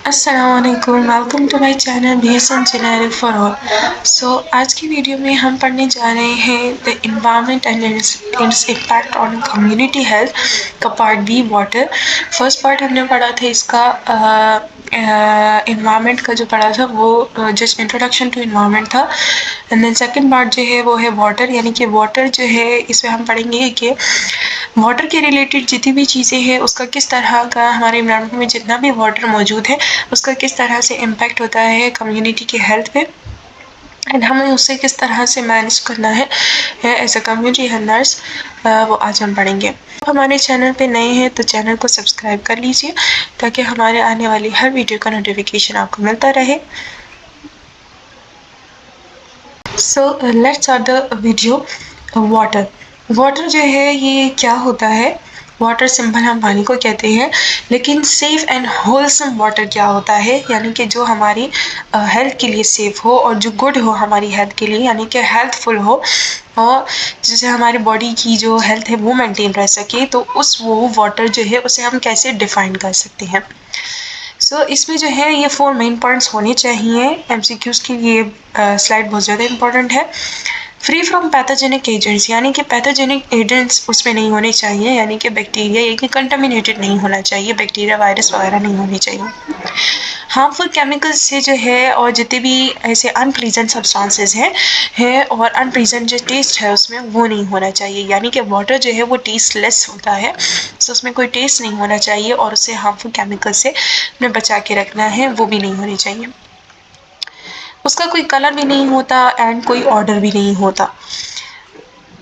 अस्सलामुअलैकुम, welcome to my channel BS engineering for all. आज की वीडियो में हम पढ़ने जा रहे हैं the environment and its impact on community health का part B water. First part हमने पढ़ा था इसका इन्वायरमेंट का जो पढ़ा था वो जस्ट इंट्रोडक्शन टू इन्वायरमेंट था। एंड देन सेकंड पार्ट जो है वो है वाटर, यानी कि वाटर जो है इसमें हम पढ़ेंगे कि वाटर के रिलेटेड जितनी भी चीज़ें हैं उसका किस तरह का हमारे इन्वायरमेंट में जितना भी वाटर मौजूद है उसका किस तरह से इम्पैक्ट होता है कम्युनिटी के हेल्थ पे, एंड हमें उससे किस तरह से मैनेज करना है as a community health nurse, वो आज हम पढ़ेंगे। हमारे चैनल पे नए हैं तो चैनल को सब्सक्राइब कर लीजिए ताकि हमारे आने वाली हर वीडियो का नोटिफिकेशन आपको मिलता रहे। So let's start the video. Water water जो है ये क्या होता है? वाटर सिंपल हम पानी को कहते हैं, लेकिन सेफ एंड होलसम वाटर क्या होता है, यानी कि जो हमारी हेल्थ के लिए सेफ हो और जो गुड हो हमारी हेल्थ के लिए, यानी कि हेल्थफुल हो और जिससे हमारी बॉडी की जो हेल्थ है वो मेंटेन रह सके, तो वो वाटर जो है उसे हम कैसे डिफाइन कर सकते हैं। इसमें जो है ये 4 मेन पॉइंट्स होने चाहिए। एमसीक्यूज के लिए स्लाइड बहुत ज़्यादा इंपॉर्टेंट है। फ्री फ्रॉम पैथोजेनिक एजेंट्स, यानी कि पैथोजेनिक एजेंट्स उसमें नहीं होने चाहिए, यानी कि बैक्टीरिया ये कि कंटामिनेटेड नहीं होना चाहिए, बैक्टीरिया वायरस वगैरह नहीं होने चाहिए। हार्मफुल केमिकल्स से जो है और जितने भी ऐसे अनप्लीजेंट सब्सटेंसेस हैं और अनप्लीजेंट जो टेस्ट है उसमें वो नहीं होना चाहिए, यानी कि वाटर जो है वो टेस्टलेस होता है, उसमें कोई टेस्ट नहीं होना चाहिए और उसे हार्मफुल केमिकल से हमें बचा के रखना है, वो भी नहीं होनी चाहिए। उसका कोई कलर भी नहीं होता एंड कोई ऑर्डर भी नहीं होता।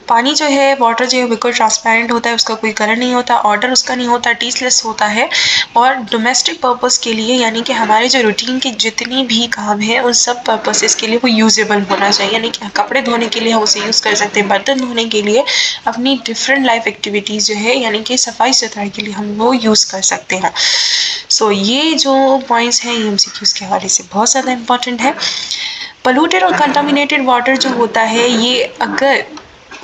पानी जो है वाटर जो है बिल्कुल ट्रांसपेरेंट होता है, उसका कोई कलर नहीं होता, ऑर्डर उसका नहीं होता, टेस्टलेस होता है और डोमेस्टिक पर्पस के लिए, यानी कि हमारे जो रूटीन के जितनी भी काम है उन सब पर्पसेस के लिए वो यूजेबल होना चाहिए, यानी कि कपड़े धोने के लिए हम उसे यूज़ कर सकते हैं, बर्तन धोने के लिए, अपनी डिफरेंट लाइफ एक्टिविटीज़ जो है यानी कि सफाई सुथराई के लिए हम वो यूज़ कर सकते हैं। ये जो पॉइंट्स हैं ये एमसीक्यूज के हवाले से बहुत ज़्यादा इंपॉर्टेंट है। पोल्यूटेड और कंटामिनेटेड वाटर जो होता है ये अगर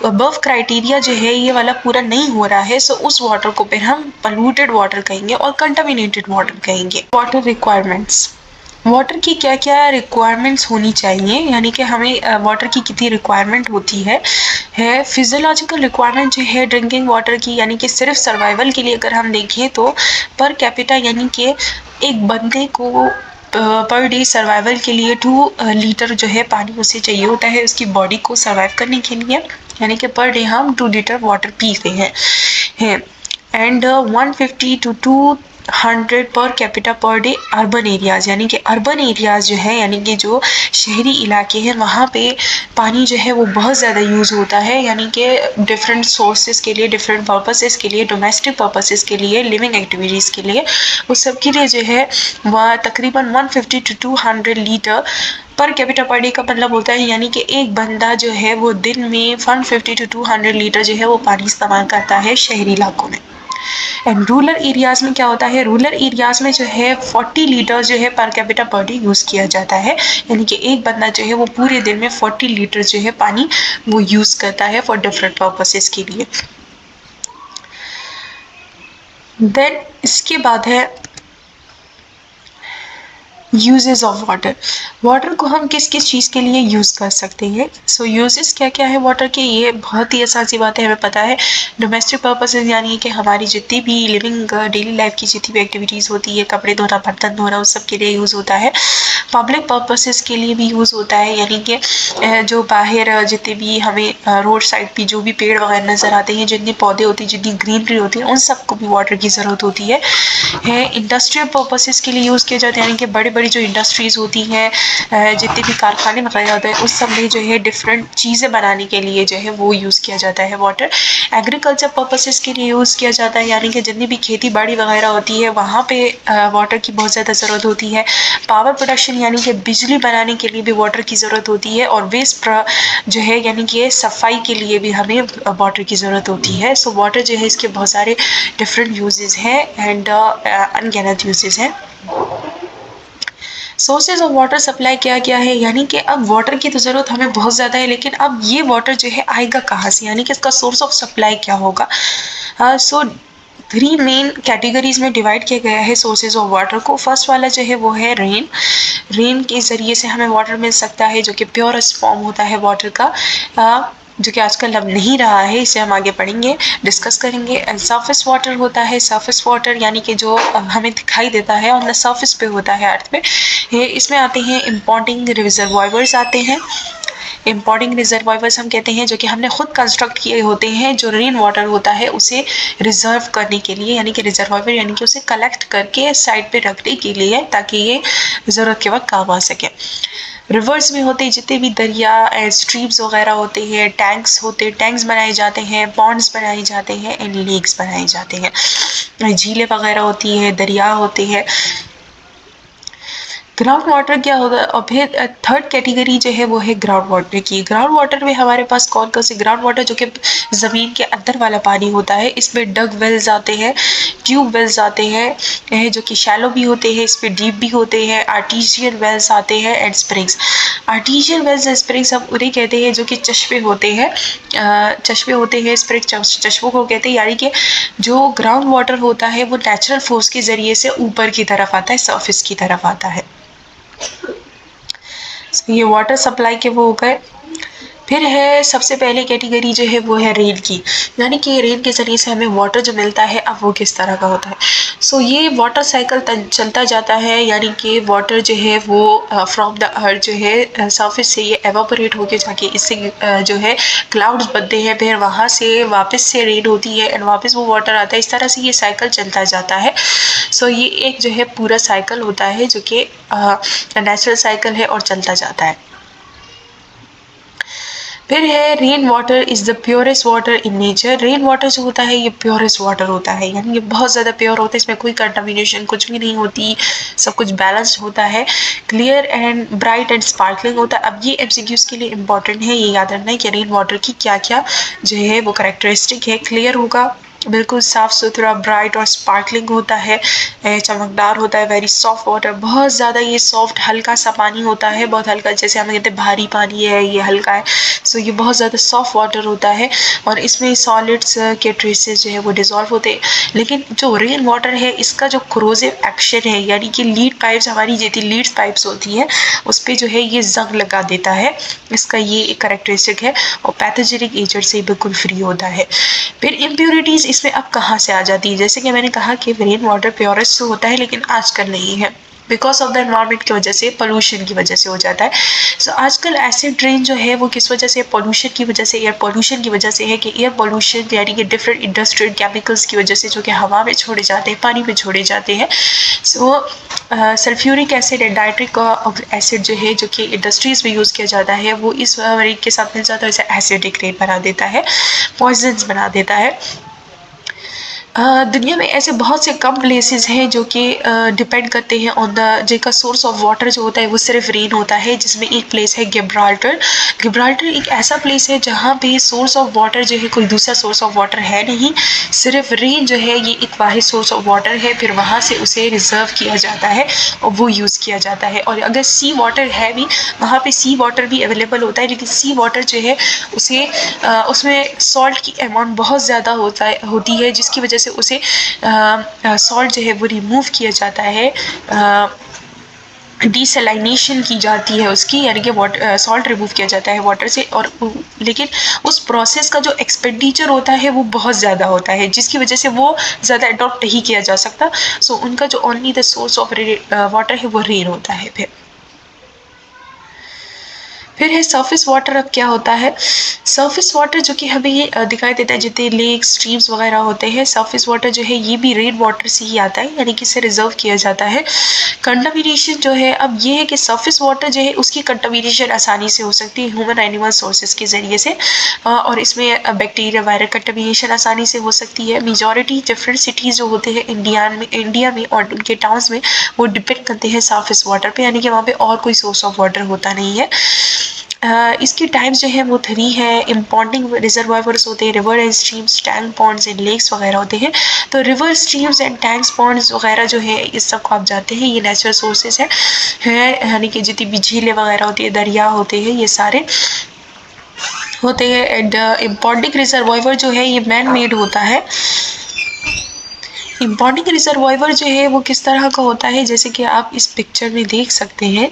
अबव क्राइटेरिया जो है ये वाला पूरा नहीं हो रहा है, उस वाटर को फिर हम पोल्यूटेड वाटर कहेंगे और कंटामिनेटेड वाटर कहेंगे। वाटर रिक्वायरमेंट्स, वाटर की क्या क्या रिक्वायरमेंट्स होनी चाहिए, यानी कि हमें वाटर की कितनी रिक्वायरमेंट होती है फिजियोलॉजिकल रिक्वायरमेंट जो है ड्रिंकिंग वाटर की, यानी कि सिर्फ सर्वाइवल के लिए अगर हम देखें तो पर कैपिटा यानी कि एक बंदे को पर डे सर्वाइवल के लिए 2 लीटर जो है पानी उसे चाहिए होता है उसकी बॉडी को सर्वाइव करने के लिए, यानी कि पर डे हम 2 लीटर वाटर पीते हैं and 150 to 200 per capita per day urban areas, यानी कि अर्बन एरियाज जो है यानी कि जो शहरी इलाके हैं वहाँ पे पानी जो है वो बहुत ज़्यादा यूज़ होता है, यानी कि डिफरेंट सोर्सेज के लिए, डिफरेंट पर्पसेस के लिए, डोमेस्टिक पर्पसेस के लिए, लिविंग एक्टिविटीज़ के लिए, उस सब के लिए जो है वह तकरीबन 150 to 200 litre per capita per day का मतलब होता है, यानी कि एक बंदा जो है वो दिन में 150 to 200 लीटर जो है वो पानी इस्तेमाल करता है शहरी इलाकों में। एंड रूरल एरियाज में क्या होता है, रूरल एरियाज में जो है 40 लीटर जो है per capita per day use किया जाता है, यानी कि एक बंदा जो है वो पूरे दिन में 40 लीटर जो है पानी वो यूज़ करता है फॉर डिफरेंट पर्पसेस के लिए। देन इसके बाद है यूजेस ऑफ वाटर, वाटर को हम किस किस चीज़ के लिए यूज़ कर सकते हैं। यूजेस क्या क्या है वाटर के, ये बहुत ही आसान सी बात है, हमें पता है। डोमेस्टिक पर्पसेस यानी कि हमारी जितनी भी लिविंग डेली लाइफ की जितनी भी एक्टिविटीज़ होती है, कपड़े धोना, बर्तन धोना, उस सब के लिए यूज़ होता है। पब्लिक पर्पसेस के लिए भी यूज़ होता है, यानी कि जो बाहर जितने भी हमें रोड साइड पे जो भी पेड़ वगैरह नज़र आते हैं, जितने पौधे होते हैं, जितनी ग्रीनरी होती है, उन सबको भी वाटर की ज़रूरत होती है। इंडस्ट्रियल पर्पसेस के लिए यूज़ किया जाता है, यानी कि बड़ी बड़ी जो इंडस्ट्रीज़ होती हैं, जितने भी कारखाने वगैरह होते हैं, उस सब में जो है डिफरेंट चीज़ें बनाने के लिए जो है वो यूज़ किया जाता है वाटर। एग्रीकल्चर पर्पसेस के लिए यूज़ किया जाता है, यानी कि जितनी भी खेती बाड़ी वगैरह होती है वहाँ पे वाटर की बहुत ज़्यादा ज़रूरत होती है। पावर प्रोडक्शन यानी कि बिजली बनाने के लिए भी वाटर की ज़रूरत होती है, और वेस्ट जो है यानी कि सफाई के लिए भी हमें वाटर की ज़रूरत होती है। वाटर जो है इसके बहुत सारे डिफरेंट यूजेस हैं एंड अनगिनत यूजेस हैं। सोर्सेज ऑफ वाटर सप्लाई क्या क्या है, यानी कि अब वाटर की तो ज़रूरत हमें बहुत ज़्यादा है, लेकिन अब ये वाटर जो है आएगा कहाँ से, यानी कि इसका सोर्स ऑफ सप्लाई क्या होगा। 3 मेन कैटेगरीज में डिवाइड किया गया है सोर्सेज ऑफ वाटर को। फर्स्ट वाला जो है वो है रेन। रेन के ज़रिए से हमें वाटर मिल सकता है जो कि प्योरेस्ट फॉर्म होता है वाटर का, जो कि आजकल अब नहीं रहा है, इसे हम आगे पढ़ेंगे, डिस्कस करेंगे। एंड सरफेस वाटर होता है, सरफेस वाटर यानी कि जो हमें दिखाई देता है ऑन द सरफेस पे होता है अर्थ पे। इसमें आते हैं इम्पोर्टिंग रिजर्वायर्स आते हैं। इम्पोर्टिंग रिजर्वायर्स हम कहते हैं जो कि हमने खुद कंस्ट्रक्ट किए होते हैं, जो रेन वाटर होता है उसे रिजर्व करने के लिए, यानी कि रिजर्वायर यानी कि उसे कलेक्ट करके साइड पे रखने के लिए, ताकि ये ज़रूरत के वक्त काम आ सके। रिवर्स में होते जितने भी दरिया स्ट्रीम्स वगैरह होते हैं, टैंक्स बनाए जाते हैं, पॉन्ड्स बनाए जाते हैं एंड लेक्स बनाए जाते हैं, झीलें वगैरह होती हैं, दरिया होते हैं। ग्राउंड वाटर क्या होगा, और फिर थर्ड कैटेगरी जो है वो है ग्राउंड वाटर की। ग्राउंड वाटर में हमारे पास कौन कौन से ग्राउंड वाटर, जो कि ज़मीन के अंदर वाला पानी होता है, इसमें डग वेल्स आते हैं, ट्यूब वेल्स आते हैं जो कि शैलो भी होते हैं, इसमें डीप भी होते हैं, आर्टिशियल वेल्स आते हैं एंड स्प्रिंग्स। आर्टिशियल वेल्स स्प्रिंग्स हम उन्हें कहते हैं जो कि चश्मे होते हैं, स्प्रिंग चश्मों को कहते हैं, यानी कि जो ग्राउंड वाटर होता है वो नेचुरल फोर्स के ज़रिए से ऊपर की तरफ आता है, सरफेस की तरफ आता है। ये वाटर सप्लाई के वो हो गए। फिर है सबसे पहले कैटेगरी जो है वो है रेन की, यानी कि रेन के ज़रिए से हमें वाटर जो मिलता है अब वो किस तरह का होता है। सो ये वाटर साइकिल चलता जाता है, यानी कि वाटर जो है वो फ्रॉम द अर्थ जो है सरफेस से ये एवापोरेट होके जाके इससे जो है क्लाउड्स बनते हैं, फिर वहाँ से वापस से रेन होती है एंड वापस वो वाटर आता है। इस तरह से ये साइकिल चलता जाता है। सो ये एक जो है पूरा साइकिल होता है जो कि नेचुरल साइकिल है और चलता जाता है। फिर है rain water is the purest water in nature. Rain water जो होता है ये प्योरेस्ट वाटर होता है, यानी ये बहुत ज़्यादा प्योर होता है, इसमें कोई कंटामिनेशन कुछ भी नहीं होती, सब कुछ बैलेंस्ड होता है, clear and bright and sparkling होता है। अब ये एमसीक्यूज़ के लिए इंपॉर्टेंट है, ये याद रखना है कि रेन वाटर की क्या क्या जो है वो करेक्टरिस्टिक है। क्लियर होगा, बिल्कुल साफ़ सुथरा, ब्राइट और स्पार्कलिंग होता है, चमकदार होता है, वेरी सॉफ्ट वाटर, बहुत ज़्यादा ये सॉफ्ट हल्का सा पानी होता है, बहुत हल्का, जैसे हम कहते हैं भारी पानी है ये हल्का है। सो ये बहुत ज़्यादा सॉफ्ट वाटर होता है और इसमें सॉलिड्स के ट्रेसेस जो है वो डिज़ोल्व होते हैं। लेकिन जो रेन वाटर है इसका जो क्रोजिव एक्शन है, यानी कि लीड पाइप्स, हमारी जितनी लीड पाइप्स होती हैं उस पर जो है ये जंग लगा देता है, इसका ये एक करेक्टरिस्टिक है, और पैथोजेनिक एजेंट से बिल्कुल फ्री होता है। फिर इम्प्योरिटीज़ इसमें अब कहाँ से आ जाती है, जैसे कि मैंने कहा कि रेन वाटर प्योरेस्ट होता है लेकिन आजकल नहीं है, बिकॉज ऑफ द एनवायरनमेंट की वजह से, पोल्यूशन की वजह से हो जाता है। सो आजकल एसिड रेन जो है वो किस वजह से, पोल्यूशन की वजह से, एयर पोल्यूशन की वजह से है, कि एयर पोल्यूशन यानी कि डिफरेंट इंडस्ट्रियल केमिकल्स की वजह से जो कि हवा में छोड़े जाते हैं, पानी में छोड़े जाते हैं। So sulphuric acid and nitric acid जो है जो कि इंडस्ट्रीज में यूज़ किया जाता है, वो इस रेन के साथ मिल जाता है, इसे एसिडिक रेन बना देता है, पॉइजन्स बना देता है। दुनिया में ऐसे बहुत से कम प्लेसेस हैं जो कि डिपेंड करते हैं ऑन द, जिनका सोर्स ऑफ वाटर जो होता है वो सिर्फ रेन होता है, जिसमें एक प्लेस है गिब्राल्टर। गिब्राल्टर एक ऐसा प्लेस है जहाँ पे सोर्स ऑफ वाटर जो है कोई दूसरा सोर्स ऑफ वाटर है नहीं, सिर्फ रेन जो है ये एक वाहिद सोर्स ऑफ वाटर है, फिर वहाँ से उसे रिजर्व किया जाता है और वो यूज़ किया जाता है। और अगर सी वाटर है भी, वहाँ पे सी वाटर भी अवेलेबल होता है, लेकिन सी वाटर जो है उसे उसमें सॉल्ट की अमाउंट बहुत ज़्यादा होती है, जिसकी वजह से उसे सॉल्ट जो है वो रिमूव किया जाता है, डिसलाइनेशन की जाती है उसकी, यानी कि सॉल्ट रिमूव किया जाता है वाटर से। और लेकिन उस प्रोसेस का जो एक्सपेंडिचर होता है वो बहुत ज़्यादा होता है, जिसकी वजह से वो ज़्यादा अडॉप्ट नहीं किया जा सकता। सो उनका जो only the source of water है वो रेन होता है। फिर है सरफेस वाटर। अब क्या होता है सरफेस वाटर, जो कि हमें दिखाई देता है जितने लेक स्ट्रीम्स वगैरह होते हैं, सरफेस वाटर जो है ये भी रेन वाटर से ही आता है, यानी कि इसे रिजर्व किया जाता है। कंटामिनेशन जो है, अब ये है कि सरफेस वाटर जो है उसकी कंटामिनेशन आसानी से हो सकती है ह्यूमन एनिमल सोर्सेज के ज़रिए से, और इसमें बैक्टीरिया वायरल कंटामिनेशन आसानी से हो सकती है। मेजॉरिटी डिफरेंट सिटीज़ जो होते हैं इंडिया में और उनके टाउन्स में, वो डिपेंड करते हैं सरफेस वाटर पे, यानी कि वहाँ पे और कोई सोर्स ऑफ वाटर होता नहीं है। इसकी टाइप्स जो है वो 3 है। इम्पॉन्डिंग रिजर्वायर्स होते हैं, river and streams, tank, ponds and lakes वगैरह होते हैं। तो river, streams and tanks, ponds वगैरह जो है इस सब को आप जानते हैं, ये नेचुरल सोर्सेज है, यानी कि जितनी भी झीलें वगैरह होती है, दरिया होते हैं, ये सारे होते हैं। एंड इम्पॉन्डिंग रिजर्वायर जो है ये मैन मेड होता है, इम्पॉन्डिंग रिजर्वायर जो है वो किस तरह का होता है, जैसे कि आप इस पिक्चर में देख सकते हैं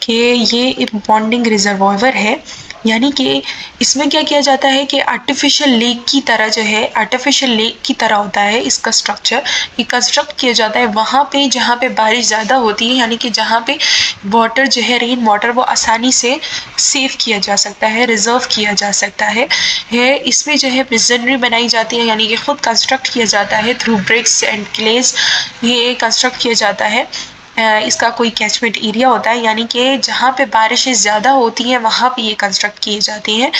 कि ये इम्पॉन्डिंग रिजर्वायर है, यानी कि इसमें क्या किया जाता है कि आर्टिफिशियल लेक की तरह जो है, आर्टिफिशियल लेक की तरह होता है इसका स्ट्रक्चर। ये कंस्ट्रक्ट किया जाता है वहाँ पे जहाँ पे बारिश ज़्यादा होती है, यानी कि जहाँ पे वाटर जो है, रेन वाटर, वो आसानी से सेव किया जा सकता है, रिजर्व किया जा सकता है। इसमें जो है मिजनरी बनाई जाती है, यानी कि खुद कंस्ट्रक्ट किया जाता है थ्रू ब्रिक्स एंड क्लेस, ये कंस्ट्रक्ट किया जाता है। इसका कोई कैचमेंट एरिया होता है, यानी कि जहाँ पे बारिशें ज़्यादा होती हैं वहाँ पे ये कंस्ट्रक्ट किए जाते हैं।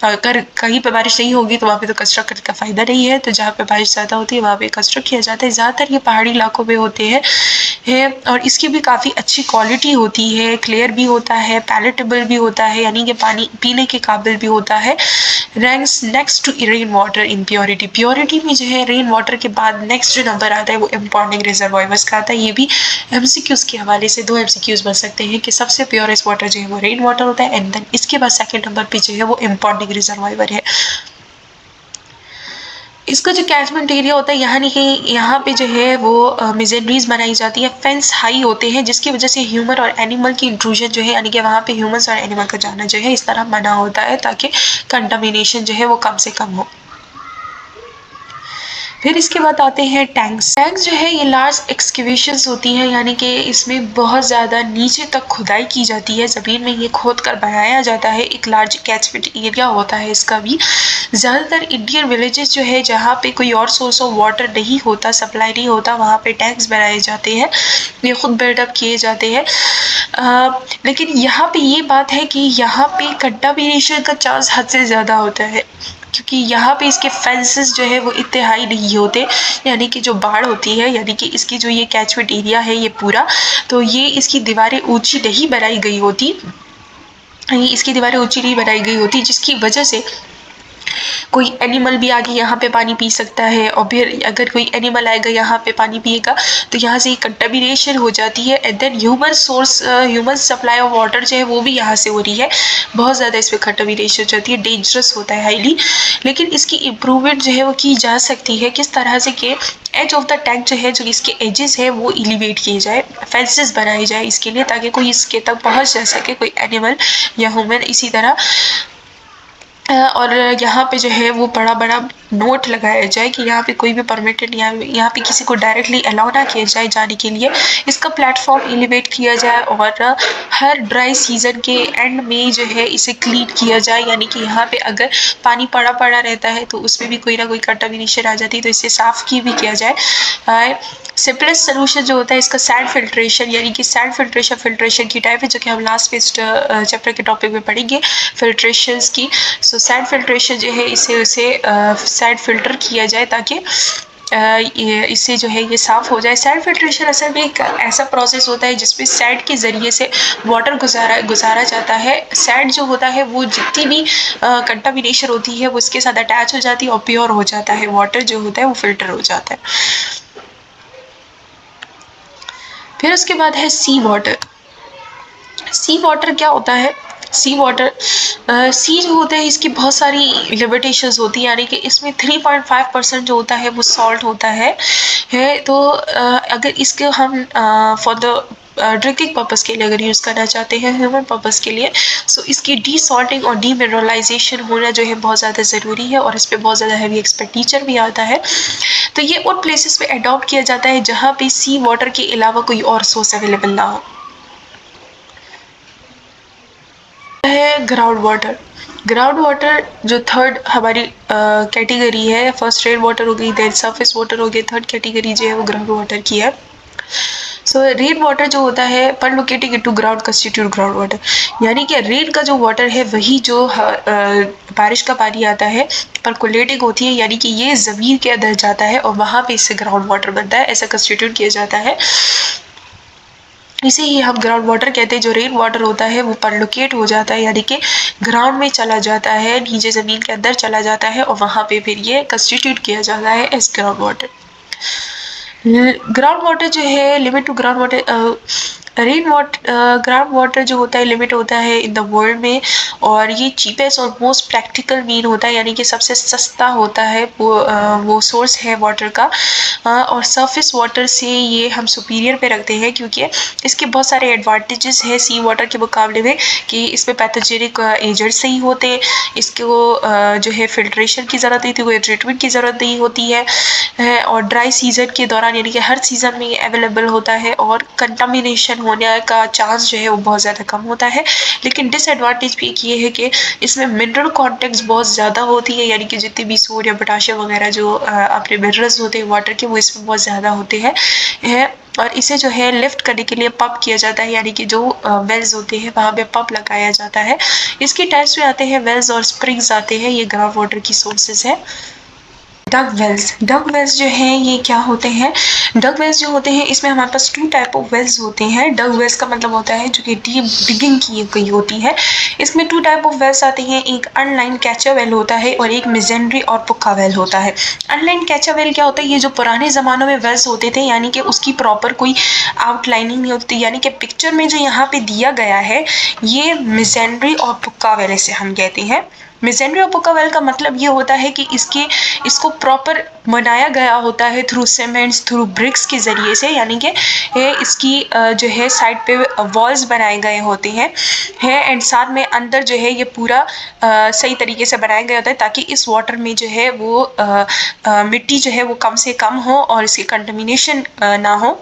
अगर कहीं पे बारिश नहीं होगी तो वहाँ पे तो कंस्ट्रक्ट करने का फ़ायदा नहीं है, तो जहाँ पे बारिश ज़्यादा होती है वहाँ पे कंस्ट्रक्ट किया जाता है। ज़्यादातर ये पहाड़ी इलाकों में होते हैं और इसकी भी काफ़ी अच्छी क्वालिटी होती है, क्लियर भी होता है, पैलेटेबल भी होता है, यानी कि पानी पीने के काबिल भी होता है। Ranks next to rain water in purity, purity में जो है रेन वाटर के बाद नेक्स्ट जो नंबर आता है वो इम्पॉन्डिंग रिजर्वायर्स का आता है। ये भी एमसीक्यूज के हवाले से 2 एमसीक्यूज बन सकते हैं कि सबसे प्योरेस्ट वाटर जो है वो रेन वाटर होता है, एंड देन इसके बाद सेकंड नंबर पे जो है वो इम्पॉन्डिंग रिजर्वायर है। इसका जो कैचमेंट एरिया होता है, यहाँ पे जो है वो मिजनरीज बनाई जाती है, फेंस हाई होते हैं, जिसकी वजह से ह्यूमन और एनिमल की इंट्रूजन जो है, यानी कि वहाँ पे ह्यूमंस और एनिमल का जाना जो है इस तरह मना होता है, ताकि कंटामिनेशन जो है वो कम से कम हो। फिर इसके बाद आते हैं टैंक्स। टैंक्स जो है ये लार्ज एक्सकेवेशंस होती हैं, यानी कि इसमें बहुत ज़्यादा नीचे तक खुदाई की जाती है, ज़मीन में ये खोद कर बनाया जाता है। एक लार्ज कैचमेंट एरिया होता है इसका भी। ज़्यादातर इंडियन विलेजेस जो है जहाँ पे कोई और सोर्स ऑफ वाटर नहीं होता, सप्लाई नहीं होता, वहाँ पे टैंक्स बनाए जाते हैं, ये खुद बिल्डअप किए जाते हैं। लेकिन यहाँ पे ये बात है कि यहाँ पे कंटामिनेशन का चांस हद से ज़्यादा होता है, क्योंकि यहाँ पे इसके फेंसेस जो है वो इतने हाई नहीं होते, यानी कि जो बाढ़ होती है, यानी कि इसकी जो ये कैचमेंट एरिया है ये पूरा, तो ये इसकी दीवारें ऊंची नहीं बनाई गई होती, इसकी दीवारें ऊंची नहीं बनाई गई होती, जिसकी वजह से कोई एनिमल भी आके यहाँ पे पानी पी सकता है, और फिर अगर कोई एनिमल आएगा यहाँ पे पानी पिएगा तो यहाँ से कंटामिनेशन हो जाती है, and then human supply of water जो है वो भी यहाँ से हो रही है, बहुत ज़्यादा इसमें कंटामिनेशन हो जाती है, डेंजरस होता है हाईली। लेकिन इसकी इम्प्रूवमेंट जो है वो की जा सकती है, किस तरह से कि एज ऑफ द टैंक जो है, जो इसके एजेस है वो एलिवेट किए जाए, फेंसेस बनाए जाए इसके लिए, ताकि कोई इसके तक पहुँच जा सके, कोई एनिमल या ह्यूमन। इसी तरह और यहाँ पे जो है वो बड़ा बड़ा नोट लगाया जाए कि यहाँ पे कोई भी परमिटेड, यहाँ पे किसी को डायरेक्टली अलाउ ना किया जाए जाने के लिए। इसका प्लेटफॉर्म एलिवेट किया जाए और हर ड्राई सीजन के एंड में जो है इसे क्लीन किया जाए, यानी कि यहाँ पे अगर पानी पड़ा पड़ा रहता है तो उसमें भी कोई ना कोई कंटामिनेशन आ जाती है, तो इसे साफ की भी किया जाए। सिंपलेस्ट सोल्यूशन जो होता है इसका सैंड फिल्ट्रेशन, यानी कि सैंड फिल्ट्रेशन की टाइप है, जो कि हम लास्ट पे चैप्टर के टॉपिक में पढ़ेंगे फिल्ट्रेशंस की। सो सैंड फिल्ट्रेशन जो है इसे सैंड फिल्टर किया जाए, ताकि इससे जो है ये साफ हो जाए। सैंड फिल्ट्रेशन असल में एक ऐसा प्रोसेस होता है जिसमें सैंड के ज़रिए से वाटर गुजारा जाता है। सैंड जो होता है वो जितनी भी कंटामिनेशन होती है वो उसके साथ अटैच हो जाती है और प्योर हो जाता है, वाटर जो होता है वो फिल्टर हो जाता है। फिर उसके बाद है सी वाटर। सी वाटर क्या होता है? सी वाटर सी जो होता है इसकी बहुत सारी लिमिटेशंस होती है, यानी कि इसमें 3.5% जो होता है वो सॉल्ट होता है। तो अगर इसके हम फॉर द ड्रिंकिंग पर्पस के लिए अगर यूज़ करना चाहते हैं, ह्यूमन पर्पस के लिए, सो इसकी डीसॉल्टिंग और डीमिनरलाइजेशन होना जो है बहुत ज़्यादा ज़रूरी है, और इस पर बहुत ज़्यादा हैवी एक्सपेंडिचर भी आता है। तो ये उन प्लेसेस पे अडॉप्ट किया जाता है जहाँ पे सी वाटर के अलावा कोई और सोर्स अवेलेबल ना हो। है ग्राउंड वाटर जो थर्ड हमारी कैटेगरी है, फर्स्ट रेन वाटर हो गई, देन सरफेस वाटर हो गई, थर्ड कैटेगरी जो है वो ग्राउंड वाटर की है। सो रेन वाटर जो होता है percolating into ground constitute ground water, यानी कि रेन का जो वाटर है वही जो बारिश का पानी आता है परकोलेटिंग होती है, यानी कि ये ज़मीन के अंदर जाता है और वहाँ पे इससे ग्राउंड वाटर बनता है, ऐसा कंस्टिट्यूट किया जाता है। इसे ही हम ग्राउंड वाटर कहते हैं। जो रेन वाटर होता है वो परलोकेट हो जाता है, यानी कि ग्राउंड में चला जाता है, नीचे ज़मीन के अंदर चला जाता है और वहाँ पे फिर ये कंस्टिट्यूट किया जाता है as ground water. Ground water जो है limit to ground water rain water, ground water जो होता है लिमिट होता है इन द वर्ल्ड में, और ये चीपेस्ट और मोस्ट प्रैक्टिकल मीन होता है, यानी कि सबसे सस्ता होता है वो सोर्स है वाटर का। और सरफेस वाटर से ये हम सुपीरियर पे रखते हैं, क्योंकि इसके बहुत सारे एडवांटेजेस है सी वाटर के मुकाबले में, कि इसमें पैथोजेनिक एजेंट्स नहीं होते, इसको जो है फिल्ट्रेशन की ज़रूरत नहीं होती, कोई ट्रीटमेंट की ज़रूरत नहीं होती है, और ड्राई सीजन के दौरान यानी कि हर सीजन में ये अवेलेबल होता है, और कंटामिनेशन होने का चांस जो है वो बहुत ज़्यादा कम होता है। लेकिन डिसएडवांटेज भी एक ये है कि इसमें मिनरल कॉन्टेक्ट बहुत ज़्यादा होती है, यानी कि जितने भी सोडियम पोटाशियम वगैरह जो अपने मिनरल्स होते हैं वाटर के, वो इसमें बहुत ज़्यादा होते हैं और इसे जो है लिफ्ट करने के लिए पंप किया जाता है, यानी कि जो वेल्स होते हैं वहाँ पे पंप लगाया जाता है। इसके टाइप्स में आते हैं वेल्स और स्प्रिंग्स आते हैं, ये ग्राउंड वाटर की सोर्सेज है। डग वेल्स जो हैं ये क्या होते हैं? डग वेल्स जो होते हैं इसमें हमारे पास 2 टाइप ऑफ वेल्स होते हैं। डग वेल्स का मतलब होता है जो कि डीप डिगिंग की गई होती है। इसमें 2 टाइप ऑफ वेल्स आते हैं, एक अनलाइन कैचर वेल होता है और एक मिजेंड्री और पुक्का वेल होता है। अनलाइन कैचर वेल क्या होता है? ये जो पुराने ज़मानों में वेल्स होते थे, यानी कि उसकी प्रॉपर कोई आउटलाइनिंग नहीं होती, यानी कि पिक्चर में जो यहाँ पे दिया गया है ये मिजेंड्री और पुक्का वेल इसे हम कहते हैं। मिजेंड्री और पुक्का वेल का मतलब ये होता है कि इसको प्रॉपर बनाया गया होता है थ्रू सीमेंट्स, थ्रू ब्रिक्स के ज़रिए से, यानी कि इसकी जो है साइड पे वॉल्स बनाए गए होते हैं एंड साथ में अंदर जो है ये पूरा सही तरीके से बनाया गया होता है, ताकि इस वाटर में जो है वो मिट्टी जो है वो कम से कम हो और इसकी कंटेमिनेशन ना हो।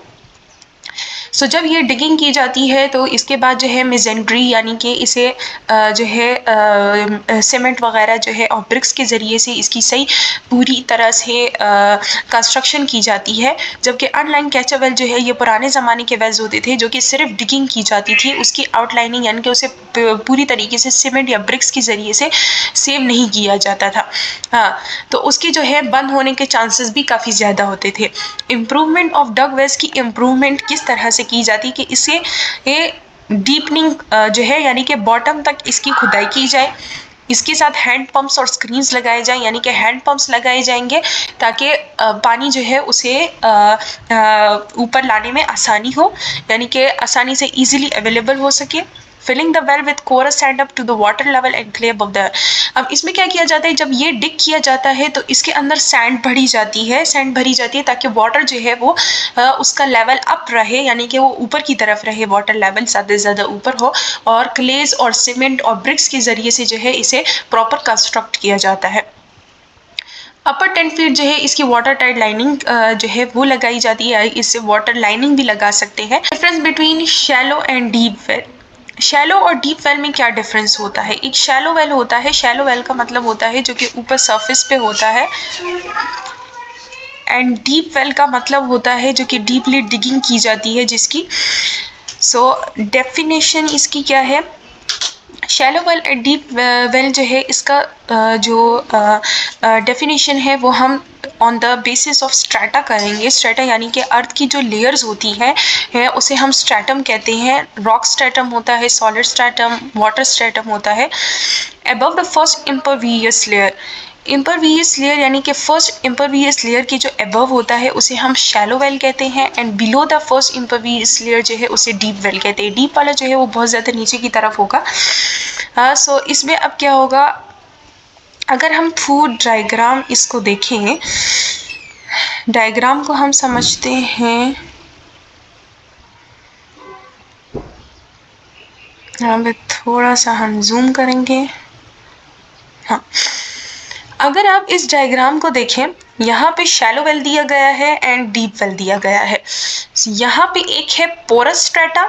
सो जब ये डिगिंग की जाती है तो इसके बाद जो है मिजेंड्री, यानी कि इसे जो है सीमेंट वगैरह जो है और ब्रिक्स के ज़रिए से इसकी सही पूरी तरह से कंस्ट्रक्शन की जाती है। जबकि अनलाइन कैचर वेल जो है ये पुराने ज़माने के वेल्स होते थे जो कि सिर्फ डिगिंग की जाती थी, उसकी आउटलाइनिंग यानी कि उसे पूरी तरीके से सीमेंट या ब्रिक्स के ज़रिए से सेव नहीं किया जाता था। हाँ, तो उसके जो है बंद होने के चांसेस भी काफ़ी ज़्यादा होते थे। इम्प्रूवमेंट ऑफ डग वेल्स की इम्प्रूवमेंट किस तरह से की जाती कि इसे ये डीपनिंग जो है यानी कि बॉटम तक इसकी खुदाई की जाए, इसके साथ हैंड पंप्स और स्क्रीन्स लगाए जाएं, यानी कि हैंड पंप्स लगाए जाएंगे ताकि पानी जो है उसे ऊपर लाने में आसानी हो, यानी कि आसानी से इजीली अवेलेबल हो सके। Filling the well with coarse sand up to the water level and clear above the. अब इसमें क्या किया जाता है, जब ये डिग किया जाता है तो इसके अंदर सैंड भरी जाती है ताकि वाटर जो है वो उसका लेवल अप रहे, यानी कि वो ऊपर की तरफ रहे, वाटर लेवल ज़्यादा से ज़्यादा ऊपर हो, और क्लेज और सीमेंट और ब्रिक्स के ज़रिए से जो है इसे प्रॉपर कंस्ट्रक्ट किया जाता है। अपर 10 फीट जो है इसकी वाटर टाइट लाइनिंग जो है वो लगाई जाती है, इससे वाटर लाइनिंग भी लगा सकते हैं। Difference between shallow and deep well. Shallow और डीप वेल में क्या डिफरेंस होता है? एक शैलो वेल होता है, शैलो वेल का मतलब होता है जो कि ऊपर सरफेस पे होता है, एंड डीप वेल का मतलब होता है जो कि डीपली डिगिंग की जाती है जिसकी। सो डेफिनेशन इसकी क्या है? Shallow well and deep well जो है इसका जो डेफिनेशन है वो हम on the basis of strata करेंगे। स्ट्रेटा यानी कि अर्थ की जो लेयर्स होती है उसे हम स्ट्रेटम कहते हैं। रॉक स्ट्रेटम होता है, सॉलिड स्ट्रेटम, वाटर स्ट्रेटम होता है। Above the first impervious layer, impervious layer यानी कि फर्स्ट इम्परवियस लेयर की जो अबव होता है उसे हम शैलो वेल कहते हैं, and below the first impervious layer जो है उसे डीप वेल कहते हैं। डीप वाला जो है वो बहुत ज़्यादा नीचे की तरफ होगा। हाँ, सो इसमें अब क्या होगा, अगर हम फूड डायग्राम इसको देखें, डायग्राम को हम समझते हैं, यहाँ पे थोड़ा सा हम जूम करेंगे। हाँ, अगर आप इस डायग्राम को देखें, यहाँ पे शैलो वेल दिया गया है एंड डीप वेल दिया गया है। यहाँ पे एक है पोरस स्ट्रेटा,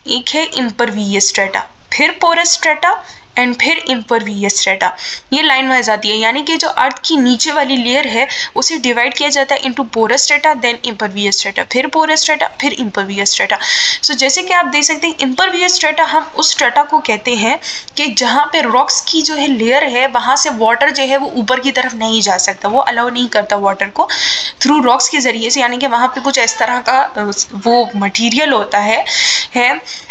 एक है इम्परवियस स्ट्रेटा, फिर पोरस स्ट्रेटा एंड फिर इम्परवियस स्ट्रेटा। ये लाइन वाइज आती है, यानी कि जो अर्थ की नीचे वाली लेयर है उसे डिवाइड किया जाता है into porous strata, then impervious strata, फिर पोरस स्ट्रेटा, फिर इम्परवियस स्ट्रेटा। सो जैसे कि आप देख सकते हैं इम्परवियस स्ट्रेटा हम उस स्ट्रेटा को कहते हैं कि जहाँ पे रॉक्स की जो है लेयर है वहाँ से वाटर जो है वो ऊपर की तरफ नहीं जा सकता, वो अलाउ नहीं करता वाटर को थ्रू रॉक्स के ज़रिए से, यानी कि वहाँ पे कुछ इस तरह का वो मटीरियल होता है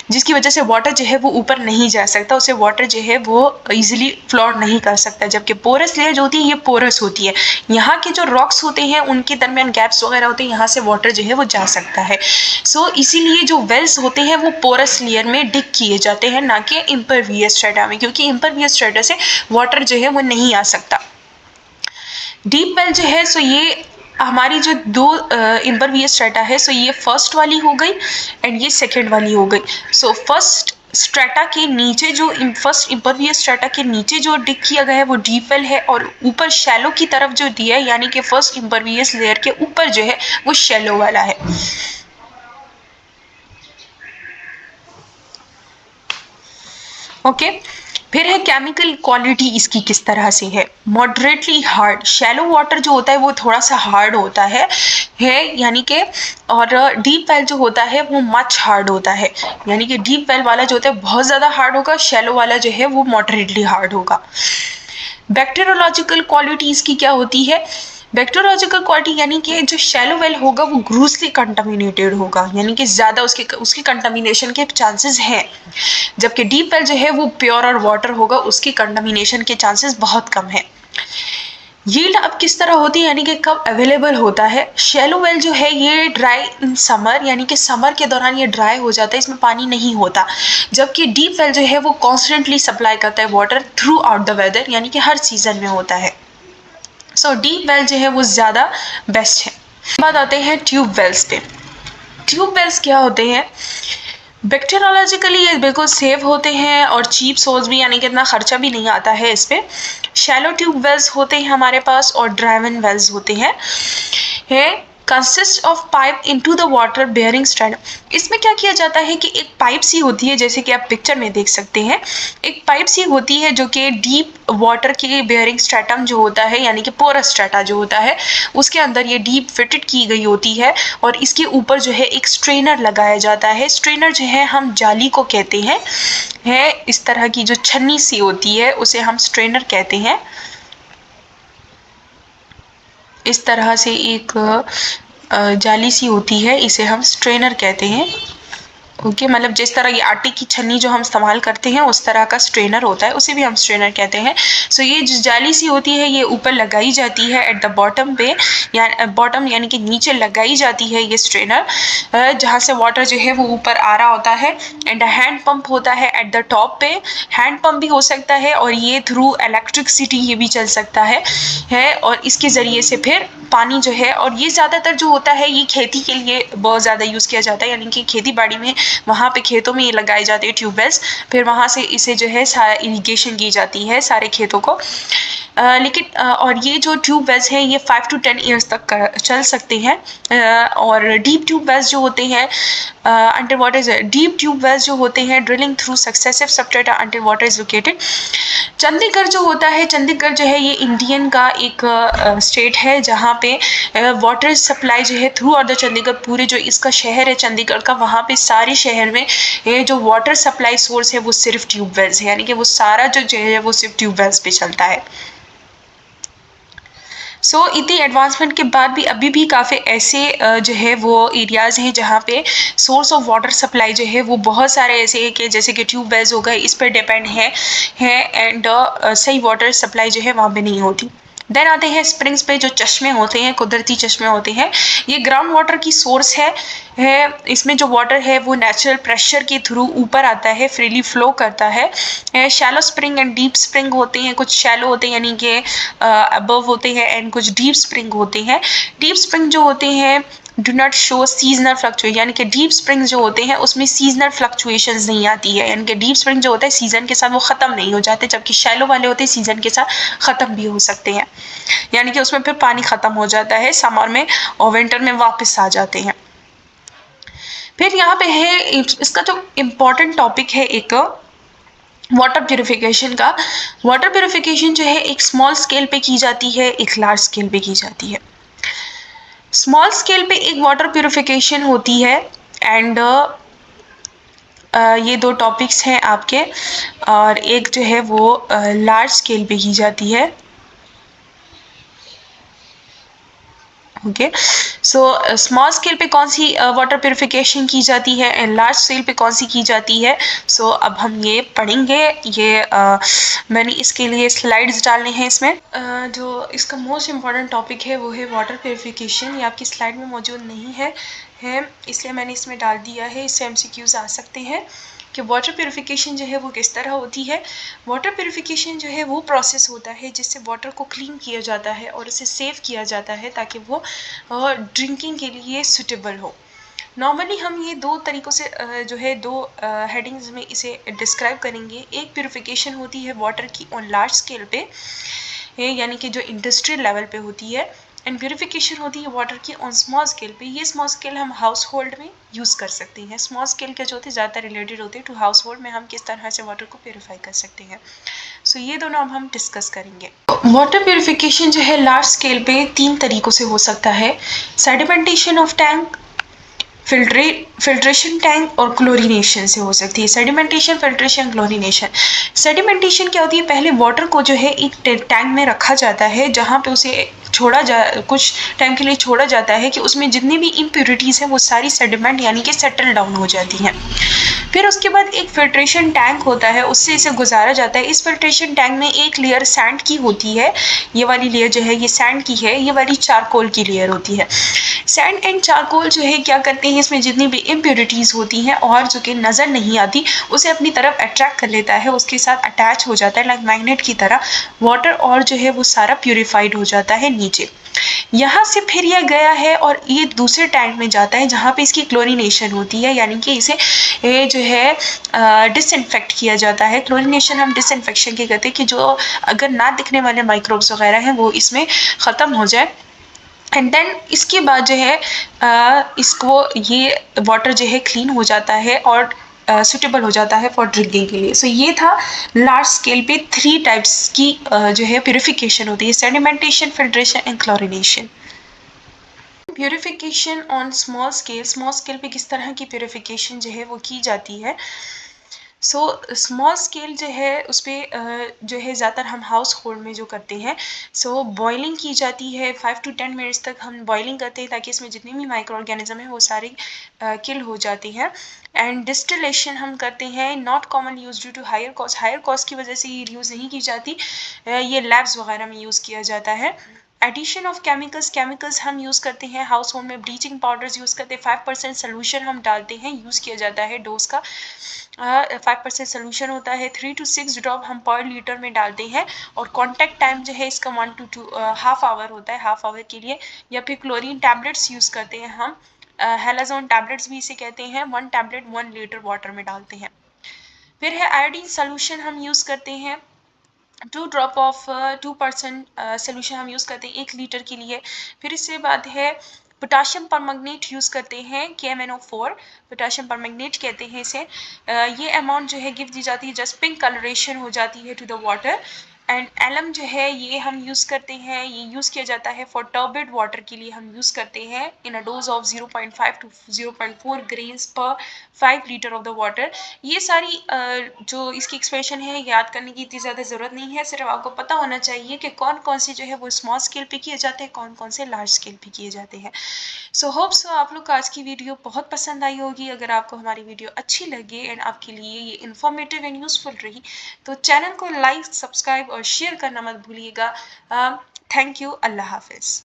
जिसकी वजह से वाटर जो है वो ऊपर नहीं जा सकता, उसे वाटर जो है वो इजीली फ्लोट नहीं कर सकता। जबकि पोरस लेयर जो होती है ये पोरस होती है, यहाँ के जो रॉक्स होते हैं उनके दरमियान गैप्स वगैरह होते हैं, यहाँ से वाटर जो है वो जा सकता है। सो इसीलिए जो वेल्स होते हैं वो पोरस लेयर में डिग किए जाते हैं, ना कि इम्परवियस स्ट्रेटा में, क्योंकि इम्परवियस स्ट्रेटा से वाटर जो है वो नहीं आ सकता। डीप वेल जो है सो ये हमारी जो दो इम्परवियस स्ट्रेटा है, सो ये फर्स्ट वाली हो गई एंड ये सेकेंड वाली हो गई। सो फर्स्ट स्ट्रेटा के नीचे जो फर्स्ट इम्परवियस स्ट्रेटा के नीचे जो डिग किया गया है वो डीप वेल है, और ऊपर शैलो की तरफ जो दिया है यानी कि फर्स्ट इम्परवियस लेयर के ऊपर जो है वो शैलो वाला है। ओके फिर है केमिकल क्वालिटी इसकी किस तरह से है। मॉडरेटली हार्ड, शैलो वाटर जो होता है वो थोड़ा सा हार्ड होता है यानी कि, और डीप वेल जो होता है वो मच हार्ड होता है, यानी कि डीप वेल वाला जो होता है बहुत ज़्यादा हार्ड होगा, शैलो वाला जो है वो मॉडरेटली हार्ड होगा। बैक्टीरियोलॉजिकल क्वालिटी इसकी क्या होती है। बैक्टीरियोलॉजिकल क्वालिटी यानी कि जो शैलो वेल होगा वो ग्रूसली कंटामिनेटेड होगा, यानी कि ज़्यादा उसकी कंटामिनेशन के चांसेस हैं, जबकि डीप वेल जो है वो प्योर और वाटर होगा, उसकी कंटामिनेशन के चांसेस बहुत कम है। यील्ड अब किस तरह होती है, यानी कि कब अवेलेबल होता है। शैलो वेल जो है ये ड्राई इन समर, यानी कि समर के दौरान ये ड्राई हो जाता है, इसमें पानी नहीं होता, जबकि डीप वेल जो है वो कॉन्स्टेंटली सप्लाई करता है water throughout the weather, यानी कि हर सीजन में होता है। सो डीप वेल जो है वो ज़्यादा बेस्ट है। बाद आते हैं ट्यूब वेल्स पे। ट्यूब वेल्स क्या होते हैं। बैक्टीरियोलॉजिकली ये बिल्कुल सेफ होते हैं और चीप सोर्स भी, यानी कि इतना खर्चा भी नहीं आता है इस पे। शैलो ट्यूब वेल्स होते हैं हमारे पास और ड्राइवन वेल्स होते हैं। Consist of pipe into the water bearing strand. इसमें क्या किया जाता है कि एक पाइप सी होती है, जैसे कि आप पिक्चर में देख सकते हैं, एक पाइप सी होती है जो कि डीप वाटर के बेयरिंग स्ट्रेटम जो होता है, यानी कि पोरस स्ट्रेटा जो होता है उसके अंदर ये डीप फिटेड की गई होती है, और इसके ऊपर जो है एक स्ट्रेनर लगाया जाता है। स्ट्रेनर जो है हम जाली को कहते हैं, इस तरह की जो छन्नी सी होती है उसे हम स्ट्रेनर कहते हैं। इस तरह से एक जाली सी होती है, इसे हम स्ट्रेनर कहते हैं। ओके मतलब जिस तरह ये आटे की छन्नी जो हम इस्तेमाल करते हैं उस तरह का स्ट्रेनर होता है, उसे भी हम स्ट्रेनर कहते हैं। सो ये जो जाली सी होती है ये ऊपर लगाई जाती है एट द बॉटम पे, या बॉटम यानी कि नीचे लगाई जाती है ये स्ट्रेनर, जहाँ से वाटर जो है वो ऊपर आ रहा होता है। एंड हैंड पंप होता है एट द टॉप पे, हैंड पंप भी हो सकता है और ये थ्रू इलेक्ट्रिसिटी ये भी चल सकता है और इसके ज़रिए से फिर पानी जो है, और ये ज़्यादातर जो होता है ये खेती के लिए बहुत ज़्यादा यूज़ किया जाता है, यानी कि खेती बाड़ी में वहाँ पे खेतों में ये लगाए जाते हैं ट्यूबवेल्स, फिर वहाँ से इसे जो है इरिगेशन की जाती है सारे खेतों को। लेकिन और ये जो ट्यूबवेल्स हैं ये 5 to 10 ईयर्स तक चल सकते हैं। और डीप ट्यूबवेल्स जो होते हैं अंडर वाटर, डीप ट्यूबवेल्स जो होते हैं drilling through successive substrata under water is located. Chandigarh जो होता है, चंडीगढ़ जो है ये इंडियन का एक स्टेट है जहाँ पे वाटर सप्लाई जो है थ्रू आउट द चंडीगढ़, पूरे जो इसका शहर है चंडीगढ़ का, वहाँ पे सारे शहर में ये जो वाटर सप्लाई सोर्स है वो सिर्फ ट्यूबवेल्स है, यानी कि वो सारा जो है वो सिर्फ ट्यूबवेल्स पे चलता है। सो इतनी एडवांसमेंट के बाद भी अभी भी काफ़ी ऐसे जो है वो एरियाज़ हैं जहाँ पे सोर्स ऑफ वाटर सप्लाई जो है वो बहुत सारे ऐसे हैं कि जैसे कि ट्यूबवेल्स हो गए, इस पर डिपेंड है एंड सही वाटर सप्लाई जो है वहाँ पे नहीं होती। देन आते हैं स्प्रिंग्स पे, जो चश्मे होते हैं, कुदरती चश्मे होते हैं, ये ग्राउंड वाटर की सोर्स है। इसमें जो वाटर है वो नेचुरल प्रेशर के थ्रू ऊपर आता है, फ्रीली फ्लो करता है। Shallow spring and deep spring होते हैं, कुछ शैलो होते हैं यानी कि अबव होते हैं एंड कुछ डीप स्प्रिंग होते हैं। डीप स्प्रिंग जो होते हैं do not show seasonal fluctuation, यानी कि डीप स्प्रिंग जो होते हैं उसमें सीजनल फ्लक्चुएशंस नहीं आती है, यानी कि डीप स्प्रिंग जो होता है सीजन के साथ वो ख़त्म नहीं हो जाते, जबकि शैलो वाले होते हैं सीजन के साथ ख़त्म भी हो सकते हैं, यानी कि उसमें फिर पानी ख़त्म हो जाता है समर में और विंटर में वापस आ जाते हैं। फिर यहाँ पे है इसका जो इम्पोर्टेंट टॉपिक है एक वाटर प्यूरिफिकेशन का। वाटर प्यूरिफिकेशन जो है एक स्मॉल स्केल पे की जाती है, एक लार्ज स्केल पे की जाती है। स्मॉल स्केल पे एक वाटर प्यूरिफिकेशन होती है एंड ये दो टॉपिक्स हैं आपके, और एक जो है वो लार्ज स्केल पे की जाती है। ओके। सो स्मॉल स्केल पे कौन सी वाटर प्योरिफिकेशन की जाती है एंड लार्ज स्केल पे कौन सी की जाती है। सो अब हम ये पढ़ेंगे। ये मैंने इसके लिए स्लाइड्स डालने हैं इसमें। जो इसका मोस्ट इम्पॉर्टेंट टॉपिक है वो है वाटर प्योरिफिकेशन। ये आपकी स्लाइड में मौजूद नहीं है इसलिए मैंने इसमें डाल दिया है। इससे MCQs आ सकते हैं कि वाटर प्योरिफिकेशन जो है वो किस तरह होती है। वाटर प्योरिफिकेशन जो है वो प्रोसेस होता है जिससे वाटर को क्लीन किया जाता है और उसे सेव किया जाता है ताकि वो ड्रिंकिंग के लिए सुटेबल हो। नॉर्मली हम ये दो तरीक़ों से जो है दो हेडिंग्स में इसे डिस्क्राइब करेंगे। एक प्योरिफिकेशन होती है वाटर की ऑन लार्ज स्केल पे, यानी कि जो इंडस्ट्रियल लेवल पे होती है, एंड प्योरिफिकेशन होती है वाटर की ऑन स्मॉल स्केल पे। ये स्मॉल स्केल हम हाउस होल्ड में यूज़ कर सकते हैं। स्मॉल स्केल के जो होते हैं ज़्यादातर रिलेटेड होते हैं टू हाउस होल्ड में हम किस तरह से वाटर को प्योरीफाई कर सकते हैं। सो ये दोनों अब हम डिस्कस करेंगे। वाटर प्योरिफिकेशन जो है लार्ज स्केल पे 3 तरीक़ों से हो सकता है। Sedimentation of tank, filtration tank और क्लोरीनेशन से हो सकती है। Sedimentation, filtration, chlorination. सेडिमेंटेशन क्या होती है, पहले वाटर को जो है एक टैंक में रखा जाता है जहाँ पे उसे कुछ टाइम के लिए छोड़ा जाता है कि उसमें जितनी भी इम्प्योरिटीज़ हैं वो सारी सेडिमेंट यानी कि सेटल डाउन हो जाती हैं। फिर उसके बाद एक फिल्ट्रेशन टैंक होता है, उससे इसे गुजारा जाता है। इस फिल्ट्रेशन टैंक में एक लेयर सैंड की होती है। ये वाली लेयर जो है ये सैंड की है, ये वाली चारकोल की लेयर होती है। सैंड एंड चारकोल जो है क्या करते हैं, इसमें जितनी भी इम्प्योरिटीज़ होती हैं और जो कि नज़र नहीं आती उसे अपनी तरफ अट्रैक्ट कर लेता है, उसके साथ अटैच हो जाता है लाइक मैग्नेट की तरह। वाटर और जो है वो सारा प्योरीफाइड हो जाता है नीचे। यहाँ से फिर यह गया है और ये दूसरे टैंक में जाता है जहाँ पे इसकी क्लोरीनेशन होती है, यानी कि इसे ये जो है डिसइंफेक्ट किया जाता है। क्लोरीनेशन हम डिसइंफेक्शन के कहते हैं कि जो अगर ना दिखने वाले माइक्रोब्स वगैरह हैं वो इसमें ख़त्म हो जाए। एंड देन इसके बाद जो है इसको ये वाटर जो है क्लीन हो जाता है और सुटेबल हो जाता है फॉर ड्रिंकिंग के लिए। सो ये था लार्ज स्केल पे 3 टाइप्स की जो है प्योरिफिकेशन होती है, sedimentation, filtration and chlorination. Purification on small scale पे किस तरह की प्योरिफिकेशन जो है वो की जाती है। सो स्मॉल स्केल जो है उस पर जो है ज़्यादातर हम हाउस होल्ड में जो करते हैं। सो बॉइलिंग की जाती है, 5 to 10 मिनट्स तक हम बॉइलिंग करते हैं ताकि इसमें जितने भी माइक्रो ऑर्गेनिज्म हैं वो सारे किल हो जाते हैं। एंड डिस्टिलेशन हम करते हैं, not common use due to higher cost की वजह से ये यूज़ नहीं की जाती। ये लैब्स वगैरह में यूज़ किया जाता है। एडिशन ऑफ केमिकल्स हम यूज़ करते हैं हाउस होल्ड में, ब्लीचिंग पाउडर्स यूज़ करते हैं, 5% सोल्यूशन हम डालते हैं, यूज़ किया जाता है डोज का 5% सोल्यूशन होता है। 3 to 6 ड्रॉप हम पर लीटर में डालते हैं और कॉन्टैक्ट टाइम जो है इसका 1 to 2 हाफ आवर होता है, हाफ आवर के लिए। या फिर क्लोरीन टैबलेट्स यूज़ करते हैं हम, हेलाजोन टैबलेट्स भी इसे कहते हैं। 1 टैबलेट 1 लीटर वाटर में डालते हैं। फिर है आयोडीन सोल्यूशन हम यूज़ करते हैं, 2 ड्रॉप ऑफ 2% सोल्यूशन हम यूज़ करते हैं 1 लीटर के लिए। फिर इसके बाद है पोटाशियम परमैंगनेट यूज़ करते हैं, KMnO4 पोटाशियम परमैंगनेट कहते हैं इसे। ये अमाउंट जो है गिफ्ट दी जाती है, जस्ट पिंक कलरेशन हो जाती है to the water. And alum जो है ये हम यूज़ करते हैं, ये यूज़ किया जाता है फॉर टर्बिड वाटर के लिए हम यूज़ करते हैं in a dose of 0.5 to 0.4 grains पर 5 लीटर ऑफ द वाटर। ये सारी जो इसकी एक्सप्रेशन है याद करने की इतनी ज़्यादा ज़रूरत नहीं है, सिर्फ आपको पता होना चाहिए कि कौन कौन से जो है वो स्मॉल स्केल पे किए जाते हैं, कौन कौन से लार्ज स्केल पे किए जाते हैं। सो होप्स आप लोग को आज की वीडियो बहुत पसंद आई होगी। अगर आपको हमारी वीडियो अच्छी लगे एंड आपके लिए ये इन्फॉर्मेटिव एंड यूजफुल रही तो चैनल को लाइक, सब्सक्राइब और शेयर करना मत भूलिएगा। Thank you. अल्लाह हाफिज़।